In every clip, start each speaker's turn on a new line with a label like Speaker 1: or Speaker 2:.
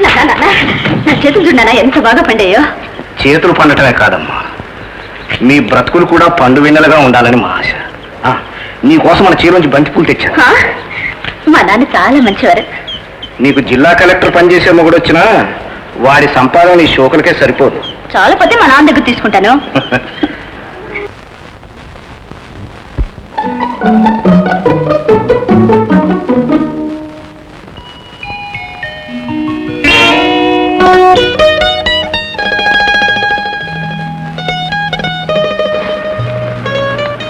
Speaker 1: నా చేతులు చూడనా ఎంత బాగా పండాయో.
Speaker 2: చేతులు పండటమే కాదమ్మా, మీ బ్రతుకులు కూడా పండు వెన్నెలగా ఉండాలని మా ఆశ. నీకోసం మన చీరోంచి బంతిపూలు తెచ్చాను.
Speaker 1: మా నాన్న చాలా మంచివారు.
Speaker 2: నీకు జిల్లా కలెక్టర్ పనిచేసే మొగుడు వచ్చినా వాడి సంపాదన నీ షోకులకే సరిపోదు.
Speaker 1: చాలా పోతే మా నాన్న దగ్గర తీసుకుంటాను.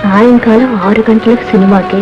Speaker 1: సాయంకాలం 6 గంటలకు సినిమాకి.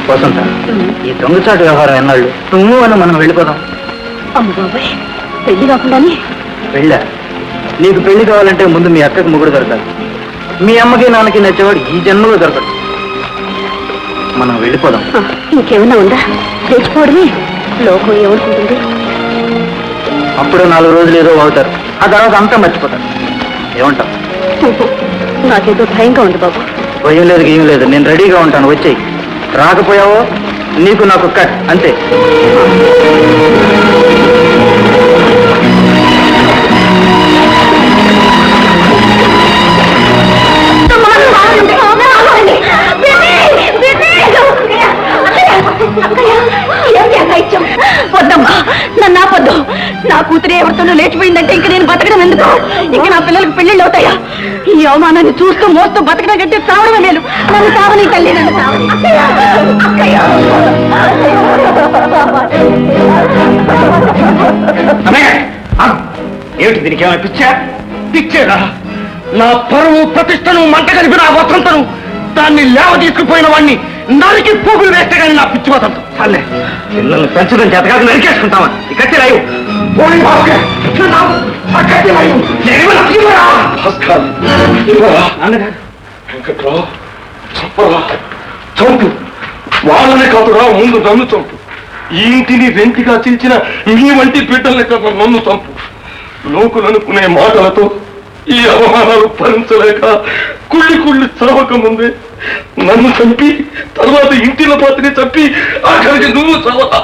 Speaker 2: వసంత, ఈ దొంగచాటు వ్యవహారం ఎన్నాళ్ళు? నువ్వు అని మనం వెళ్ళిపోదాం.
Speaker 1: అమ్మ బాబాయ్, పెళ్లి కాకుండానే?
Speaker 2: పెళ్ళా? నీకు పెళ్లి కావాలంటే ముందు మీ అక్కకి మొగుడు దొరకాలి. మీ అమ్మకి నాన్నకి నచ్చేవాడు ఈ జన్మలో దొరకడు. మనం వెళ్ళిపోదాం.
Speaker 1: ఇంకేమన్నా ఉందా? తెచ్చిపోవడమే. లోకం ఏమనుకుంటుంది?
Speaker 2: అప్పుడు 4 రోజులు ఏదో అవుతారు, ఆ తర్వాత అంతా మర్చిపోతారు. ఏమంటావు?
Speaker 1: నాకేదో భయంగా ఉంది బాబు.
Speaker 2: భయం లేదు, ఏం లేదు. నేను రెడీగా ఉంటాను, వచ్చేయి. రాకపోయావో నీకు నాకు కట్, అంతే.
Speaker 1: వద్దమ్మా, నన్ను ఆపొద్దు. నా కూతురు ఎవరితోనూ లేచిపోయిందంటే ఇంక నేను బతకడం ఎందుకు? ఇంక నా పిల్లలకు పెళ్లిళ్ళు అవుతాయా? ఈ అవమానాన్ని చూస్తూ మోస్తూ బతకడం కంటే చావడమే మేలు. నన్ను చావని తల్లి, నన్ను చావని.
Speaker 2: ఏమిటి దీనికి ఏమైనా పిచ్చా? పిచ్చేరా? నా పరువు ప్రతిష్టను మంట కలిపిన ఆ వసంతను, దాన్ని లేవ తీసుకుపోయిన వాడిని నరికి పోగులు వేస్తే కానీ నా పిచ్చి వసంతం. చాలే, పిల్లల్ని పెంచడం చేత కాదు, నరికేసుకుంటావా? ఈ కత్తి రాయు.
Speaker 3: చంపు, వాళ్ళనే కాదురా, ముందు నన్ను చంపు. ఈ ఇంటిని రెంటిగా చీల్చిన మీ వంటి బిడ్డల్ని కదా నన్ను చంపు. లోకులనుకునే మాటలతో ఈ అవమానాలు భరించలేక కుళ్ళి చావక ముందే నన్ను చంపి, తర్వాత ఇంటిలో పాతిని చంపి, ఆఖరికి నువ్వు చావా.